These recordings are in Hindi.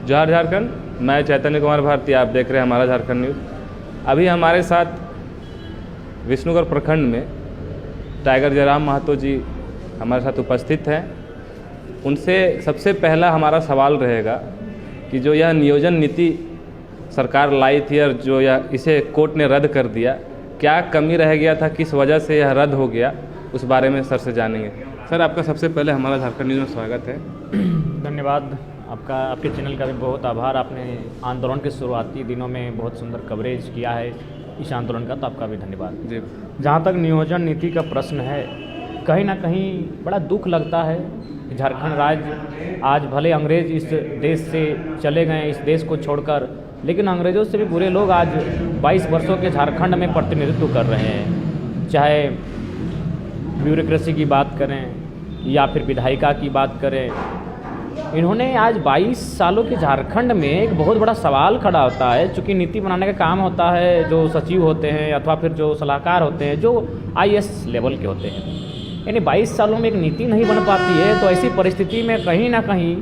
जोहार झारखंड, मैं चैतन्य कुमार भारती, आप देख रहे हैं हमारा झारखंड न्यूज़। अभी हमारे साथ विष्णुगढ़ प्रखंड में टाइगर जयराम महतो जी हमारे साथ उपस्थित हैं। उनसे सबसे पहला हमारा सवाल रहेगा कि जो यह नियोजन नीति सरकार लाई थी और जो यह इसे कोर्ट ने रद्द कर दिया, क्या कमी रह गया था, किस वजह से यह रद्द हो गया, उस बारे में सर से जानेंगे। सर, आपका सबसे पहले हमारा झारखंड न्यूज़ में स्वागत है। धन्यवाद आपका, आपके चैनल का भी बहुत आभार। आपने आंदोलन के शुरुआती दिनों में बहुत सुंदर कवरेज किया है इस आंदोलन का, तो आपका भी धन्यवाद जी। जहाँ तक नियोजन नीति का प्रश्न है, कहीं ना कहीं बड़ा दुख लगता है कि झारखंड राज्य आज भले अंग्रेज इस देश से चले गए, इस देश को छोड़कर, लेकिन अंग्रेज़ों से भी बुरे लोग आज 22 वर्षों के झारखंड में प्रतिनिधित्व कर रहे हैं। चाहे ब्यूरोक्रेसी की बात करें या फिर विधायिका की बात करें, इन्होंने आज 22 सालों के झारखंड में एक बहुत बड़ा सवाल खड़ा होता है। चूँकि नीति बनाने का काम होता है जो सचिव होते हैं अथवा फिर जो सलाहकार होते हैं जो IAS लेवल के होते हैं, यानी 22 सालों में एक नीति नहीं बन पाती है, तो ऐसी परिस्थिति में कहीं ना कहीं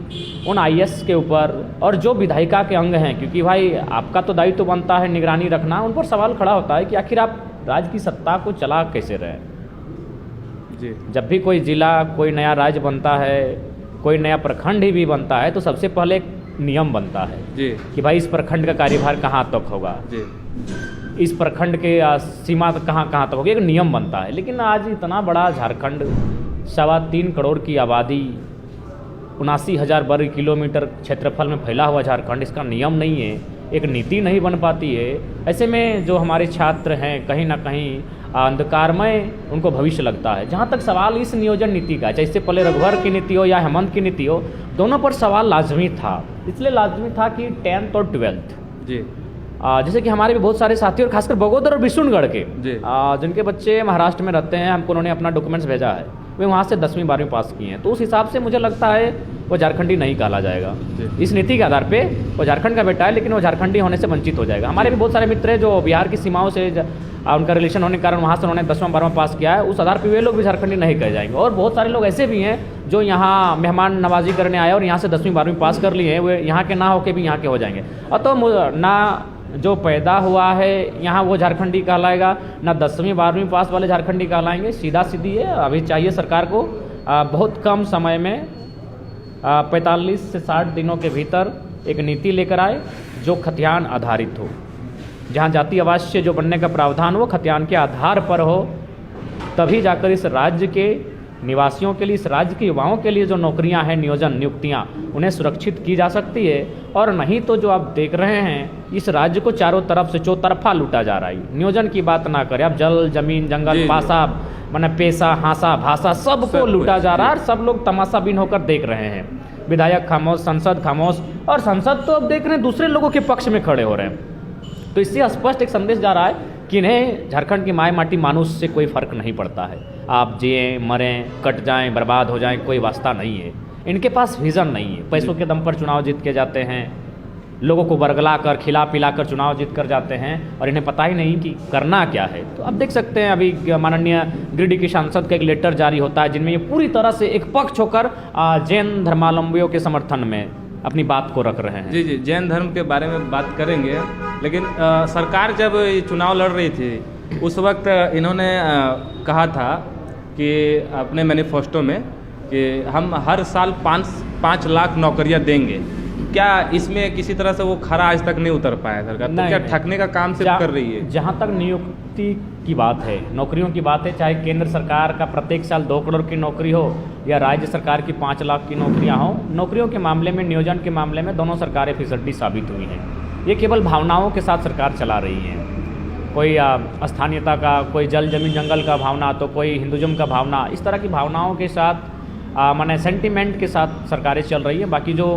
उन IAS के ऊपर और जो विधायिका के अंग हैं, क्योंकि भाई आपका तो दायित्व बनता है निगरानी रखना, उन पर सवाल खड़ा होता है कि आखिर आप राज्य की सत्ता को चला कैसे रहे जी। जब भी कोई ज़िला, कोई नया राज्य बनता है, कोई नया प्रखंड ही भी बनता है, तो सबसे पहले एक नियम बनता है जी कि भाई इस प्रखंड का कार्यभार कहाँ तक होगा जी, इस प्रखंड के सीमा कहाँ तक होगी, एक नियम बनता है। लेकिन आज इतना बड़ा झारखंड, 3.25 करोड़ की आबादी, 79,000 वर्ग किलोमीटर क्षेत्रफल में फैला हुआ झारखंड, इसका नियम नहीं है, एक नीति नहीं बन पाती है। ऐसे में जो हमारे छात्र हैं कहीं ना कहीं अंधकारमय उनको भविष्य लगता है। जहाँ तक सवाल इस नियोजन नीति का, चाहे इससे पहले रघुवर की नीति हो या हेमंत की नीति हो, दोनों पर सवाल लाजमी था। इसलिए लाजमी था कि 10th और 12th जी, जैसे कि हमारे भी बहुत सारे साथी और खासकर बगोदर और विष्णुगढ़ के जिनके बच्चे महाराष्ट्र में रहते हैं, हमको उन्होंने अपना डॉक्यूमेंट्स भेजा है, वे वहाँ से 10वीं 12वीं पास किए हैं, तो उस हिसाब से मुझे लगता है वो झारखंडी नहीं कहला जाएगा। इस नीति के आधार पे वो झारखंड का बेटा है, लेकिन वो झारखंडी होने से वंचित हो जाएगा। हमारे भी बहुत सारे मित्र हैं जो बिहार की सीमाओं से उनका रिलेशन होने के कारण वहाँ से उन्होंने 10वां 12वां पास किया है, उस आधार पे वे लोग भी झारखंडी नहीं कहे जाएंगे। और बहुत सारे लोग ऐसे भी हैं जो यहाँ मेहमान नवाजी करने आए और यहाँ से 10वीं 12वीं पास कर लिए हैं, वे यहाँ के ना होके भी यहाँ के हो जाएंगे। और तो ना जो पैदा हुआ है यहाँ वो झारखंडी कहलाएगा, ना 10वीं 12वीं पास वाले झारखंडी कहलाएंगे। सीधा सीधी है। अभी चाहिए सरकार को बहुत कम समय में 45 से 60 दिनों के भीतर एक नीति लेकर आए जो खतियान आधारित हो, जहाँ जाति अवास्य जो बनने का प्रावधान हो खतियान के आधार पर हो, तभी जाकर इस राज्य के निवासियों के लिए, इस राज्य के युवाओं के लिए जो नौकरियां हैं, नियोजन नियुक्तियां, उन्हें सुरक्षित की जा सकती है। और नहीं तो जो आप देख रहे हैं, इस राज्य को चारों तरफ से चौतरफा लूटा जा रहा है। नियोजन की बात ना करें, आप जल, जमीन, जंगल, पासा, माने पैसा, हासा, भाषा, सबको लूटा जा रहा है और सब लोग तमाशा बीन होकर देख रहे हैं। विधायक खामोश, संसद खामोश, और संसद तो अब देख रहे हैं दूसरे लोगों के पक्ष में खड़े हो रहे हैं। तो इससे स्पष्ट एक संदेश जा रहा है कि इन्हें झारखंड की माय माटी मानुष से कोई फर्क नहीं पड़ता है। आप जिए, मरें, कट जाएं, बर्बाद हो जाएं, कोई वास्ता नहीं है। इनके पास विज़न नहीं है। पैसों के दम पर चुनाव जीत के जाते हैं, लोगों को बरगला कर, खिला पिला कर चुनाव जीत कर जाते हैं और इन्हें पता ही नहीं कि करना क्या है। तो अब देख सकते हैं अभी माननीय गिरिडीह के सांसद का एक लेटर जारी होता है जिनमें ये पूरी तरह से एक पक्ष होकर जैन धर्मावलंबियों के समर्थन में अपनी बात को रख रहे हैं। जी, जैन धर्म के बारे में बात करेंगे, लेकिन सरकार जब चुनाव लड़ रही थी उस वक्त इन्होंने कहा था कि अपने मैनिफेस्टो में कि हम हर साल 5 लाख नौकरियां देंगे। क्या इसमें किसी तरह से वो खरा आज तक नहीं उतर पाया सरकार? तो क्या ठगने का काम सिर्फ कर रही है? जहाँ तक नियुक्ति की बात है, नौकरियों की बात है, चाहे केंद्र सरकार का प्रत्येक साल 2 करोड़ की नौकरी हो या राज्य सरकार की 5 लाख की नौकरियां हो, नौकरियों के मामले में, नियोजन के मामले में दोनों सरकारें फिसड्डी साबित हुई हैं। ये केवल भावनाओं के साथ सरकार चला रही है। कोई स्थानीयता का, कोई जल, जमीन, जंगल का भावना, तो कोई हिंदुज़म का भावना, इस तरह की भावनाओं के साथ माने सेंटिमेंट के साथ सरकारें चल रही है। बाकी जो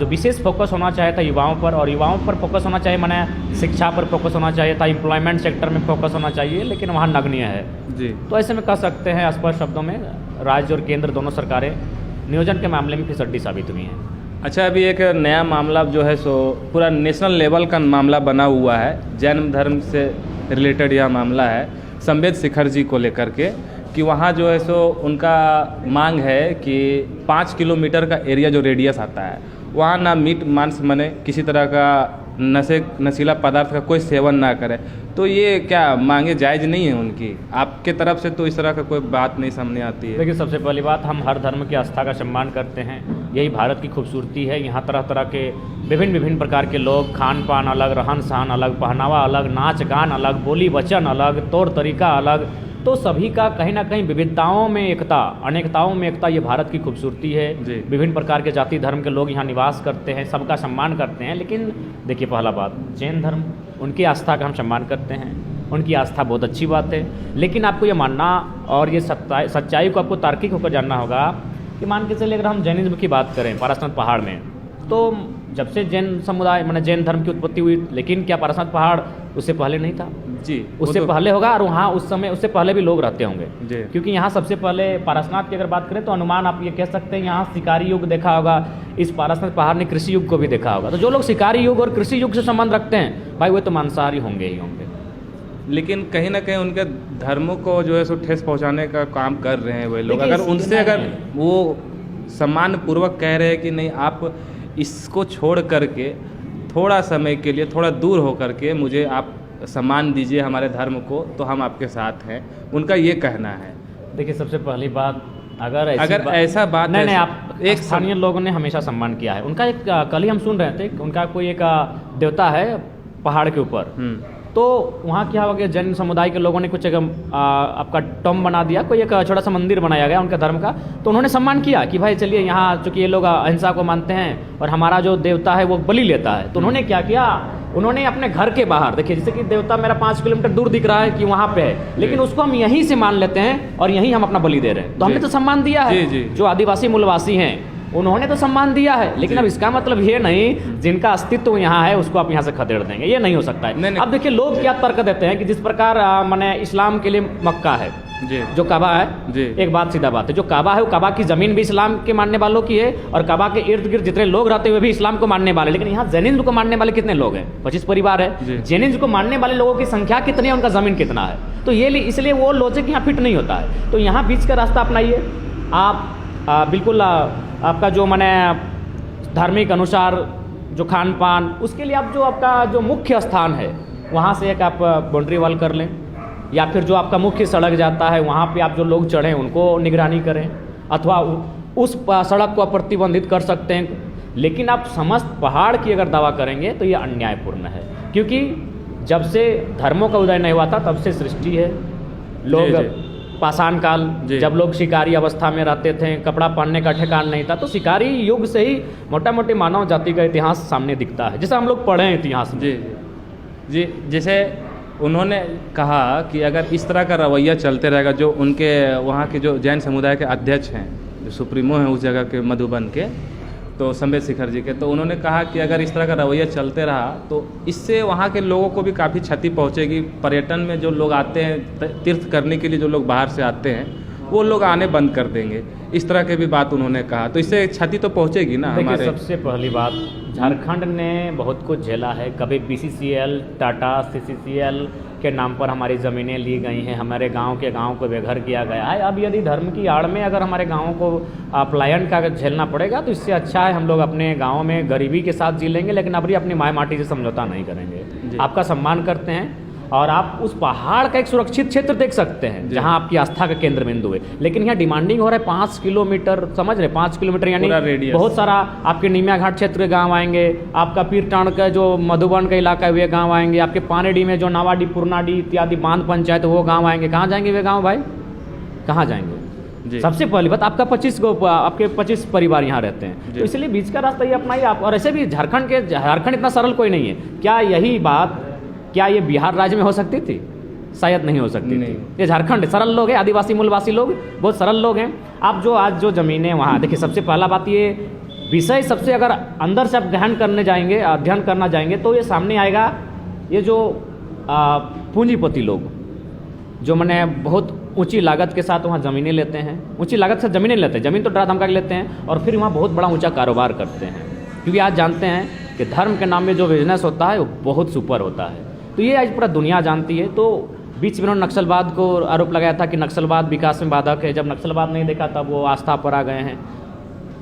विशेष फोकस होना चाहिए था युवाओं पर, और युवाओं पर फोकस होना चाहिए, माने शिक्षा पर फोकस होना चाहिए था, एम्प्लॉयमेंट सेक्टर में फोकस होना चाहिए, लेकिन वहाँ नगण्य है जी। तो ऐसे में कह सकते हैं स्पष्ट शब्दों में राज्य और केंद्र दोनों सरकारें नियोजन के मामले में फिसड्डी साबित हुई हैं। अच्छा, अभी एक नया मामला जो है सो पूरा नेशनल लेवल का मामला बना हुआ है, जैन धर्म से रिलेटेड यह मामला है, संवेद शिखर जी को लेकर के कि वहाँ जो है सो उनका मांग है कि 5 किलोमीटर का एरिया जो रेडियस आता है वहाँ ना मीट मांस बने, किसी तरह का नशीला पदार्थ का कोई सेवन ना करे। तो ये क्या मांगे जायज़ नहीं है उनकी? आपके तरफ से तो इस तरह का कोई बात नहीं सामने आती है। देखिए, सबसे पहली बात, हम हर धर्म की आस्था का सम्मान करते हैं, यही भारत की खूबसूरती है। यहाँ तरह तरह के विभिन्न प्रकार के लोग, खान पान अलग, रहन सहन अलग, पहनावा अलग, नाच गान अलग, बोली वचन अलग, तौर तरीका अलग, तो सभी का कहीं ना कहीं विविधताओं में एकता, अनेकताओं में एकता, ये भारत की खूबसूरती है। विभिन्न प्रकार के जाति धर्म के लोग यहाँ निवास करते हैं, सबका सम्मान करते हैं। लेकिन देखिए, पहला बात, जैन धर्म, उनकी आस्था का हम सम्मान करते हैं, उनकी आस्था बहुत अच्छी बात है। लेकिन आपको ये मानना और ये सच्चाई को आपको तार्किक होकर जानना होगा कि मान के चलिए, अगर हम जैनिज्म की बात करें पारसनाथ पहाड़ में, तो जब से जैन समुदाय माने जैन धर्म की उत्पत्ति हुई, लेकिन क्या पारसनाथ पहाड़ उससे पहले नहीं था? जी, उससे पहले होगा, और वहाँ उस समय उससे पहले भी लोग रहते होंगे, क्योंकि यहाँ सबसे पहले पारसनाथ की अगर बात करें तो अनुमान आप ये कह सकते हैं यहाँ शिकारी युग देखा होगा, इस पारसनाथ पहाड़ ने कृषि युग को भी देखा होगा। तो जो लोग शिकारी युग और कृषि युग से संबंध रखते हैं भाई, वो तो मांसाहारी होंगे ही होंगे। लेकिन कहीं ना कहीं उनके धर्मों को जो है सो ठेस पहुँचाने का काम कर रहे हैं वे लोग। अगर उनसे अगर वो सम्मान पूर्वक कह रहे हैं कि नहीं, आप इसको छोड़ करके थोड़ा समय के लिए थोड़ा दूर हो करके मुझे आप सम्मान दीजिए हमारे धर्म को, तो हम आपके साथ हैं, उनका ये कहना है। देखिए, सबसे पहली बात, अगर ऐसा बात नहीं, आप एक स्थानीय लोगों ने हमेशा सम्मान किया है उनका। एक कल ही हम सुन रहे थे, उनका कोई एक देवता है पहाड़ के ऊपर, तो वहाँ क्या हो गया, जैन समुदाय के लोगों ने कुछ एक आपका टॉम बना दिया, कोई एक छोटा सा मंदिर बनाया गया उनके धर्म का, तो उन्होंने सम्मान किया कि भाई चलिए, यहाँ चूँकि ये लोग अहिंसा को मानते हैं और हमारा जो देवता है वो बलि लेता है, तो उन्होंने क्या किया, उन्होंने अपने घर के बाहर, देखिए जैसे कि देवता मेरा 5 किलोमीटर दूर दिख रहा है कि वहाँ पे है, लेकिन उसको हम यहीं से मान लेते हैं और यहीं हम अपना बलि दे रहे हैं, तो हमने तो सम्मान दिया है। जो आदिवासी मूलवासी हैं उन्होंने तो सम्मान दिया है, लेकिन अब इसका मतलब ये नहीं जिनका अस्तित्व यहाँ है उसको आप यहाँ से खदेड़ देंगे, ये नहीं हो सकता है। अब देखिए, लोग क्या तर्क देते हैं कि जिस प्रकार माने इस्लाम के लिए मक्का है, जो काबा है, एक बात सीधा बात है, जो काबा है वो काबा की ज़मीन भी इस्लाम के मानने वालों की है, और काबा के इर्द गिर्द जितने लोग रहते हुए भी इस्लाम को मानने वाले। लेकिन यहाँ जैनिज्म को मानने वाले कितने लोग हैं? 25 परिवार है। जैनिज्म को मानने वाले लोगों की संख्या कितनी है, उनका ज़मीन कितना है? तो ये इसलिए वो लॉजिक यहाँ फिट नहीं होता है। तो यहाँ बीच का रास्ता अपनाइए आप, बिल्कुल आपका जो माने धार्मिक अनुसार जो खान पान, उसके लिए आप जो आपका जो मुख्य स्थान है वहाँ से एक आप बाउंड्री वॉल कर लें, या फिर जो आपका मुख्य सड़क जाता है वहाँ पे आप जो लोग चढ़ें उनको निगरानी करें, अथवा उस सड़क को प्रतिबंधित कर सकते हैं। लेकिन आप समस्त पहाड़ की अगर दावा करेंगे तो ये अन्यायपूर्ण है, क्योंकि जब से धर्मों का उदय नहीं हुआ था तब से सृष्टि है। लोग पाषाण काल, जब लोग शिकारी अवस्था में रहते थे, कपड़ा पहनने का ठिकान नहीं था, तो शिकारी युग से ही मोटा मोटी मानव जाति का इतिहास सामने दिखता है, जैसे हम लोग पढ़े हैं इतिहास में। जी, जैसे उन्होंने कहा कि अगर इस तरह का रवैया चलते रहेगा, जो उनके वहाँ के जो जैन समुदाय के अध्यक्ष हैं, जो सुप्रीमो हैं उस जगह के मधुबन के, तो संबित शिखर जी के, तो उन्होंने कहा कि अगर इस तरह का रवैया चलते रहा तो इससे वहाँ के लोगों को भी काफ़ी क्षति पहुँचेगी। पर्यटन में जो लोग आते हैं तीर्थ करने के लिए, जो लोग बाहर से आते हैं वो लोग आने बंद कर देंगे, इस तरह की भी बात उन्होंने कहा। तो इससे क्षति तो पहुँचेगी ना हमारे। सबसे पहली बात, झारखंड ने बहुत कुछ झेला है। कभी BCCL, टाटा, CCCL के नाम पर हमारी ज़मीनें ली गई हैं, हमारे गांव को बेघर किया गया है। अब यदि धर्म की आड़ में अगर हमारे गाँवों को पलायन का झेलना पड़ेगा तो इससे अच्छा है हम लोग अपने गाँव में गरीबी के साथ जी लेंगे, लेकिन अपनी माई माटी से समझौता नहीं करेंगे। आपका सम्मान करते हैं, और आप उस पहाड़ का एक सुरक्षित क्षेत्र देख सकते हैं जहां आपकी आस्था का केंद्र बिंदु है। लेकिन यहाँ डिमांडिंग हो रहा है 5 किलोमीटर, समझ रहे, 5 किलोमीटर यानी बहुत सारा आपके निमिया घाट क्षेत्र के गांव आएंगे, आपका पीरटाण का जो मधुबन का इलाका है वे गांव आएंगे, आपके पानेडी में जो नावाडी, पुरनाडी इत्यादि बांध पंचायत वो गाँव आएंगे। कहाँ जाएंगे वे गाँव भाई, कहाँ जाएंगे? सबसे पहली बात, आपके 25 परिवार यहाँ रहते हैं, तो इसलिए बीच का रास्ता ये अपनाइए आप। और ऐसे भी झारखंड इतना सरल कोई नहीं है। क्या ये बिहार राज्य में हो सकती थी? शायद नहीं हो सकती थी। ये झारखंड सरल लोग हैं, आदिवासी मूलवासी लोग बहुत सरल लोग हैं। आप जो आज जो ज़मीनें वहाँ देखिए, सबसे पहला बात ये विषय सबसे अगर अंदर से आप गहन करने जाएंगे, अध्ययन करना जाएंगे, तो ये सामने आएगा, ये जो पूंजीपति लोग जो मैंने बहुत ऊंची लागत के साथ वहाँ ज़मीनें लेते हैं, ऊंची लागत से ज़मीनें लेते हैं, ज़मीन तो डरा धमका के लेते हैं, और फिर वहाँ बहुत बड़ा ऊँचा कारोबार करते हैं। क्योंकि आज जानते हैं कि धर्म के नाम में जो बिजनेस होता है वो बहुत सुपर होता है, तो ये आज पूरा दुनिया जानती है। तो बीच में उन्होंने नक्सलवाद को आरोप लगाया था कि नक्सलवाद विकास में बाधक है, जब नक्सलवाद नहीं देखा तब वो आस्था पर आ गए हैं।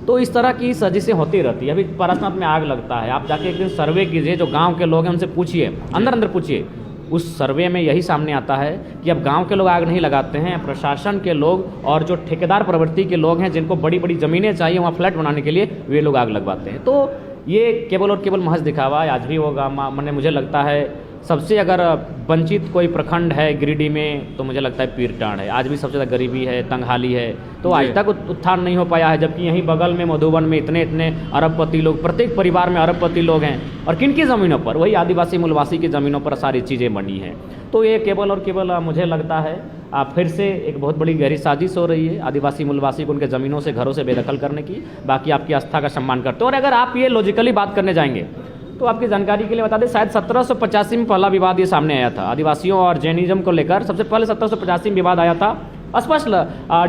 तो इस तरह की साजिशें होती रहती है। अभी पारसनाथ में आग लगता है, आप जाके एक दिन सर्वे कीजिए, जो गांव के लोग हैं उनसे पूछिए, अंदर अंदर पूछिए, उस सर्वे में यही सामने आता है कि अब गांव के लोग आग नहीं लगाते हैं, प्रशासन के लोग और जो ठेकेदार प्रवृत्ति के लोग हैं जिनको बड़ी बड़ी ज़मीनें चाहिए वहाँ फ्लैट बनाने के लिए, वे लोग आग लगवाते हैं। तो ये केवल और केवल महज दिखावा है। आज भी होगा, मैंने मुझे लगता है सबसे अगर वंचित कोई प्रखंड है गिरिडीह में तो मुझे लगता है पीरटांड है। आज भी सबसे ज़्यादा गरीबी है, तंगहाली है, तो आज तक उत्थान नहीं हो पाया है। जबकि यहीं बगल में मधुबन में इतने इतने अरबपति लोग, प्रत्येक परिवार में अरबपति लोग हैं, और किन की ज़मीनों पर? वही आदिवासी मूलवासी की ज़मीनों पर सारी चीज़ें बनी हैं। तो ये केवल और केवल मुझे लगता है फिर से एक बहुत बड़ी गहरी साजिश हो रही है आदिवासी मूलवासी को उनके ज़मीनों से, घरों से बेदखल करने की। बाकी आपकी आस्था का सम्मान करते हो। और अगर आप ये लॉजिकली बात करने जाएंगे तो आपकी जानकारी के लिए बता दें, शायद 1785 में पहला विवाद ये सामने आया था आदिवासियों और जैनिज्म को लेकर। सबसे पहले 1785 में विवाद आया था, स्पष्ट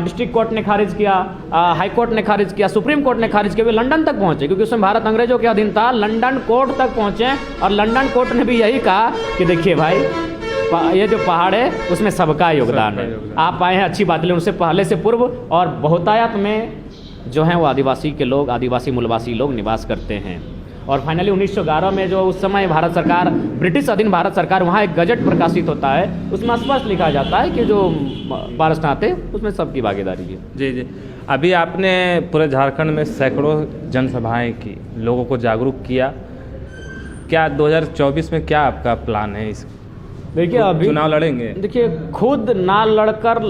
डिस्ट्रिक्ट कोर्ट ने खारिज किया, हाई कोर्ट ने खारिज किया, सुप्रीम कोर्ट ने खारिज किया, वे लंदन तक पहुंचे क्योंकि उसमें भारत अंग्रेजों के अधीन था। लंदन कोर्ट तक पहुंचे और लंदन कोर्ट ने भी यही कहा कि देखिए भाई, ये जो पहाड़ है उसमें सबका योगदान है। आप आए हैं अच्छी बात, लेकिन उससे पहले से पूर्व और बहुतायत में जो है वो आदिवासी के लोग, आदिवासी मूलवासी लोग निवास करते हैं। और फाइनली 1911 में जो उस समय भारत सरकार, ब्रिटिश अधीन भारत सरकार, वहाँ एक गजट प्रकाशित होता है, उसमें स्पष्ट लिखा जाता है कि जो पारसनाथ है उसमें सबकी भागीदारी है। जी जी। अभी आपने पूरे झारखंड में सैकड़ों जनसभाएं की, लोगों को जागरूक किया, क्या 2024 में क्या आपका प्लान है? इस देखिए अभी चुनाव लड़ेंगे? देखिए, खुद ना लड़कर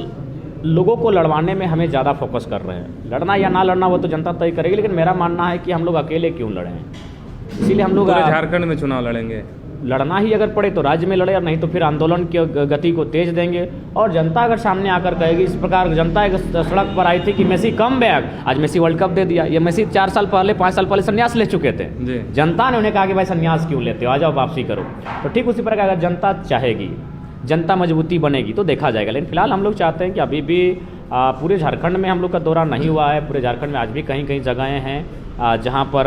लोगों को लड़वाने में हमें ज़्यादा फोकस कर रहे हैं। लड़ना या ना लड़ना वो तो जनता तय करेगी, लेकिन मेरा मानना है कि हम लोग अकेले क्यों लड़ें। इसीलिए हम लोग पूरे झारखंड में चुनाव लड़ेंगे। लड़ना ही अगर पड़े तो राज्य में लड़े, और नहीं तो फिर आंदोलन की गति को तेज देंगे। और जनता अगर सामने आकर कहेगी, इस प्रकार जनता एक सड़क पर आई थी कि मेसी कम बैक, आज मेसी वर्ल्ड कप दे दिया। ये मेसी 4 साल पहले 5 साल पहले संन्यास ले चुके थे, जनता ने उन्हें कहा कि भाई संन्यास क्यों लेते हो, आ जाओ वापसी करो। तो ठीक उसी प्रकार अगर जनता चाहेगी, जनता मजबूती बनेगी तो देखा जाएगा। लेकिन फिलहाल हम लोग चाहते हैं कि अभी भी पूरे झारखंड में हम लोग का दौरा नहीं हुआ है। पूरे झारखंड में आज भी कहीं कहीं जगहें हैं जहाँ पर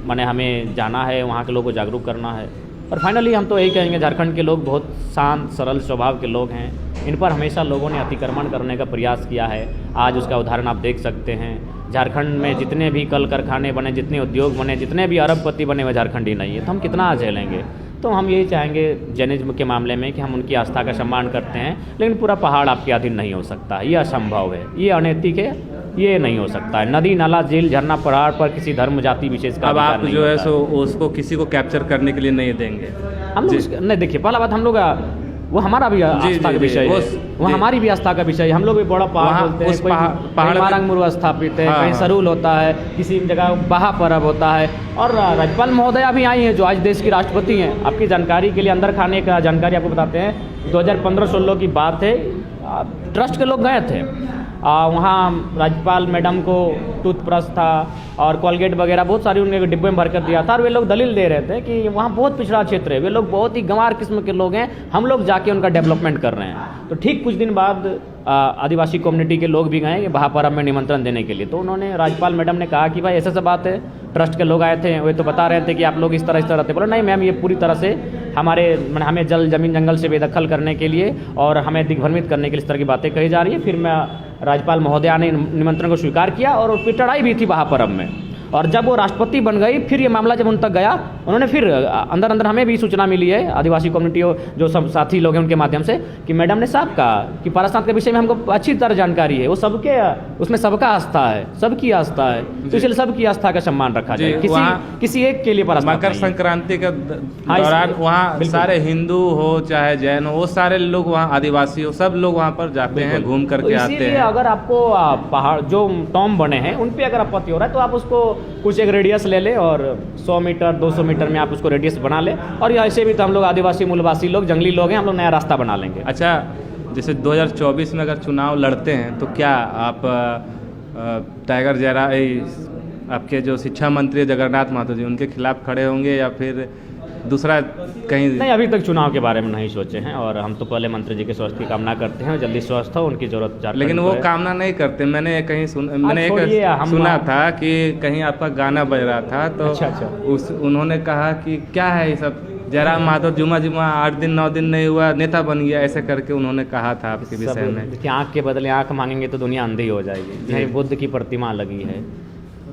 माने हमें जाना है, वहाँ के लोगों को जागरूक करना है। और फाइनली हम तो यही कहेंगे, झारखंड के लोग बहुत शांत सरल स्वभाव के लोग हैं। इन पर हमेशा लोगों ने अतिक्रमण करने का प्रयास किया है। आज उसका उदाहरण आप देख सकते हैं। झारखंड में जितने भी कल कारखाने बने, जितने उद्योग बने, जितने भी अरबपति बने हुए झारखंडी नहीं है, तो हम कितना झेलेंगे। तो हम यही चाहेंगे जैनिज्म के मामले में कि हम उनकी आस्था का सम्मान करते हैं, लेकिन पूरा पहाड़ आपके अधीन नहीं हो सकता, ये असंभव है, ये अनैतिक है, ये नहीं हो सकता है। नदी नाला झील झरना पहाड़ पर किसी धर्म जाति विशेष का अब आप जो है सो उसको किसी को कैप्चर करने के लिए नहीं देंगे। हम लोग नहीं, देखिए पहला बात, हम लोग वो हमारा भी आस्था का विषय है, वो हमारी भी आस्था का विषय है। हम लोग भी बड़ा पहाड़ बोलते हैं, कोई मारंग मुरुआ स्थापित है, कहीं सरूल होता है, किसी जगह बहा पर्व होता है। और राज्यपाल महोदया भी आई हैं जो आज देश की राष्ट्रपति हैं। आपकी जानकारी के लिए, अंदर खाने का जानकारी आपको बताते हैं, 2015-16 की बात है, ट्रस्ट के लोग गए थे वहाँ। राज्यपाल मैडम को टूथब्रश था और कोलगेट वगैरह बहुत सारी उन्हें डिब्बे में भर कर दिया था। और वे लोग दलील दे रहे थे कि वहाँ बहुत पिछड़ा क्षेत्र है, वे लोग बहुत ही गंवार किस्म के लोग हैं, हम लोग जाके उनका डेवलपमेंट कर रहे हैं। तो ठीक कुछ दिन बाद आदिवासी कम्युनिटी के लोग भी गए बहापर्व में निमंत्रण देने के लिए। तो उन्होंने, राज्यपाल मैडम ने कहा कि भाई ऐसा सब बात है, ट्रस्ट के लोग आए थे, वे तो बता रहे थे कि आप लोग इस तरह रहते। बोला नहीं मैम, ये पूरी तरह से हमें जल जमीन जंगल से बेदखल करने के लिए और हमें दिग्भ्रमित करने के लिए इस तरह की बातें कही जा रही है। फिर मैं राज्यपाल महोदया ने निमंत्रण को स्वीकार किया और फिर लड़ाई भी थी बहापर्व में। और जब वो राष्ट्रपति बन गई, फिर ये मामला जब उन तक गया, उन्होंने फिर अंदर अंदर हमें भी सूचना मिली है, आदिवासी कम्युनिटी जो सब साथी लोग हैं उनके माध्यम से, कि मैडम ने साफ कहा कि पारसनाथ के विषय में हमको अच्छी तरह जानकारी है, वो सबके, उसमें सबका आस्था है, सबकी आस्था है, तो इसलिए सबकी आस्था का सम्मान रखा जाए, किसी एक के लिए पारसनाथ। मकर संक्रांति के दौरान वहाँ सारे हिंदू हो चाहे जैन हो, वो सारे लोग वहाँ, आदिवासी हो, सब लोग वहाँ पर जाते हैं, घूम करके आते हैं। अगर आपको पहाड़ जो टॉम बने हैं उन पर अगर आपत्ति हो रहा है तो आप उसको कुछ एक रेडियस ले ले और 100 मीटर 200 मीटर में आप उसको रेडियस बना ले। और ऐसे भी तो हम लोग आदिवासी मूलवासी लोग, जंगली लोग हैं, हम लोग नया रास्ता बना लेंगे। अच्छा, जैसे 2024 में अगर चुनाव लड़ते हैं तो क्या आप टाइगर जयराम, आपके जो शिक्षा मंत्री जगन्नाथ महतो जी, उनके खिलाफ खड़े होंगे या फिर दूसरा कहीं? नहीं, अभी तक चुनाव के बारे में नहीं सोचे हैं, और हम तो पहले मंत्री जी के स्वास्थ्य की कामना करते हैं, जल्दी स्वस्थ हो, उनकी जरूरत। लेकिन वो कामना नहीं करते। मैंने कहीं सुना था कि कहीं आपका गाना बज रहा था, तो अच्छा। उन्होंने कहा कि क्या है ये सब जयराम महतो जुमा 8 दिन 9 दिन नहीं हुआ नेता बन गया, ऐसे करके उन्होंने कहा था आपके विषय में कि आँख के बदले आँख मांगेंगे तो दुनिया अंधी हो जाएगी। यही बुद्ध की प्रतिमा लगी है,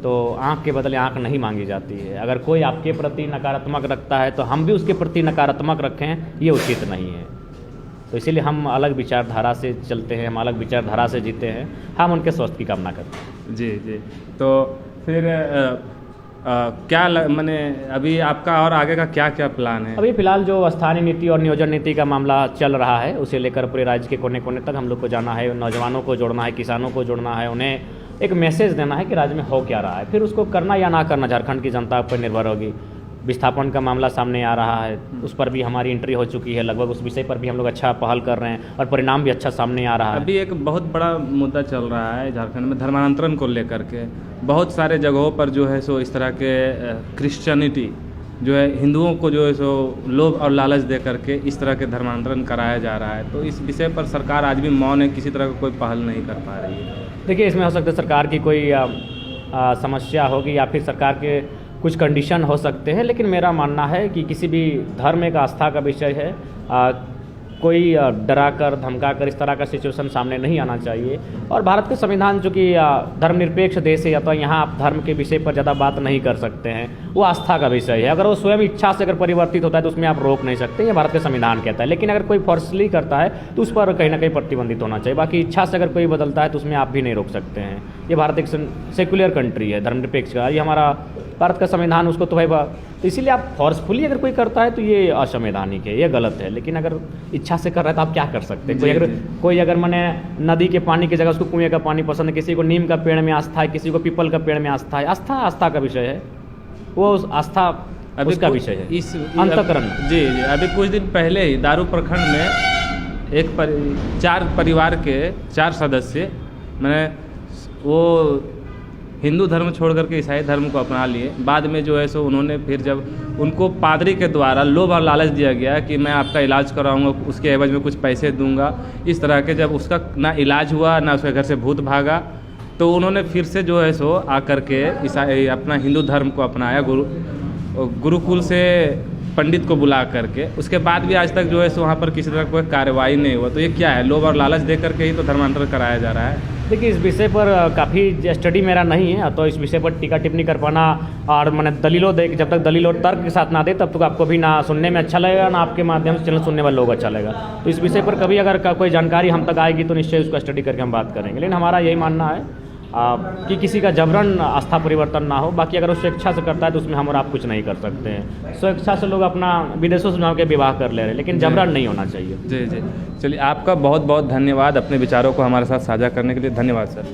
तो आँख के बदले आँख नहीं मांगी जाती है। अगर कोई आपके प्रति नकारात्मक रखता है तो हम भी उसके प्रति नकारात्मक रखें, ये उचित नहीं है। तो इसीलिए हम अलग विचारधारा से चलते हैं, हम अलग विचारधारा से जीते हैं, हम उनके स्वास्थ्य की कामना करते हैं। जी जी। तो फिर क्या मैंने अभी आपका और आगे का क्या क्या प्लान है? अभी फिलहाल जो स्थानीय नीति और नियोजन नीति का मामला चल रहा है, उसे लेकर पूरे राज्य के कोने कोने तक हम लोग को जाना है, नौजवानों को जोड़ना है, किसानों को जोड़ना है, उन्हें एक मैसेज देना है कि राज्य में हो क्या रहा है। फिर उसको करना या ना करना झारखंड की जनता पर निर्भर होगी। विस्थापन का मामला सामने आ रहा है, उस पर भी हमारी एंट्री हो चुकी है लगभग, उस विषय पर भी हम लोग अच्छा पहल कर रहे हैं और परिणाम भी अच्छा सामने आ रहा है। अभी एक बहुत बड़ा मुद्दा चल रहा है झारखंड में धर्मांतरण को लेकर के। बहुत सारे जगहों पर जो है सो इस तरह के क्रिश्चियनिटी जो है हिंदुओं को जो है सो लोभ और लालच दे करके इस तरह के धर्मांतरण कराया जा रहा है। तो इस विषय पर सरकार आज भी मौन है, किसी तरह का कोई पहल नहीं कर पा रही है। देखिए, इसमें हो सकता है सरकार की कोई समस्या होगी या फिर सरकार के कुछ कंडीशन हो सकते हैं, लेकिन मेरा मानना है कि किसी भी धर्म एक आस्था का विषय है। कोई डरा कर धमका कर इस तरह का सिचुएशन सामने नहीं आना चाहिए। और भारत के संविधान जो कि धर्मनिरपेक्ष देश है, या तो यहाँ आप धर्म के विषय पर ज़्यादा बात नहीं कर सकते हैं, वो आस्था का विषय है। अगर वो स्वयं इच्छा से अगर परिवर्तित होता है तो उसमें आप रोक नहीं सकते, ये भारत का संविधान कहता है। लेकिन अगर कोई फोर्सली करता है तो उस पर कहीं ना कहीं प्रतिबंधित होना चाहिए। बाकी इच्छा से अगर कोई बदलता है तो उसमें आप भी नहीं रोक सकते हैं। ये भारत एक सेक्युलर कंट्री है, धर्मनिरपेक्ष का, ये हमारा भारत का संविधान, उसको तो भाई इसीलिए आप फोर्सफुली अगर कोई करता है तो ये असंवैधानिक है, ये गलत है। लेकिन अगर इच्छा से कर रहा है तो आप क्या कर सकते हैं? कोई अगर मैंने नदी के पानी की जगह उसको कुएं का पानी पसंद है, किसी को नीम का पेड़ में आस्था है, किसी को पीपल का पेड़ में आस्था है। आस्था का विषय है, वो आस्था उसका विषय है, इस अंतःकरण। जी जी। अभी कुछ दिन पहले ही दारू प्रखंड में 4 परिवार के 4 सदस्य मैंने वो हिंदू धर्म छोड़ करके ईसाई धर्म को अपना लिए। बाद में जो है सो उन्होंने फिर जब उनको पादरी के द्वारा लोभ और लालच दिया गया कि मैं आपका इलाज कराऊंगा, उसके एवज में कुछ पैसे दूंगा, इस तरह के जब उसका ना इलाज हुआ ना उसके घर से भूत भागा, तो उन्होंने फिर से जो है सो आकर के ईसाई अपना हिंदू धर्म को अपनाया, गुरुकुल से पंडित को बुला करके। उसके बाद भी आज तक जो है सो वहाँ पर किसी तरह कोई कार्रवाई नहीं हुआ। तो ये क्या है? लोभ और लालच दे करके ही तो धर्मांतरण कराया जा रहा है। देखिए, इस विषय पर काफ़ी स्टडी मेरा नहीं है, तो इस विषय पर टीका टिप्पणी कर पाना और मैंने दलीलों दे, जब तक दलील और तर्क के साथ ना दे तब तक आपको भी ना सुनने में अच्छा लगेगा, ना आपके माध्यम से चैनल सुनने वाले लोग अच्छा लगेगा। तो इस विषय पर कभी अगर कोई जानकारी हम तक आएगी तो निश्चय उसको स्टडी करके हम बात करेंगे। लेकिन हमारा यही मानना है कि किसी का जबरन आस्था परिवर्तन ना हो। बाकी अगर वो स्वेच्छा से करता है तो उसमें हम और आप कुछ नहीं कर सकते हैं। स्वेच्छा से लोग अपना विदेशों से के विवाह कर ले रहे हैं, लेकिन जबरन नहीं होना चाहिए। जी जी। चलिए, आपका बहुत बहुत धन्यवाद अपने विचारों को हमारे साथ साझा करने के लिए। धन्यवाद सर।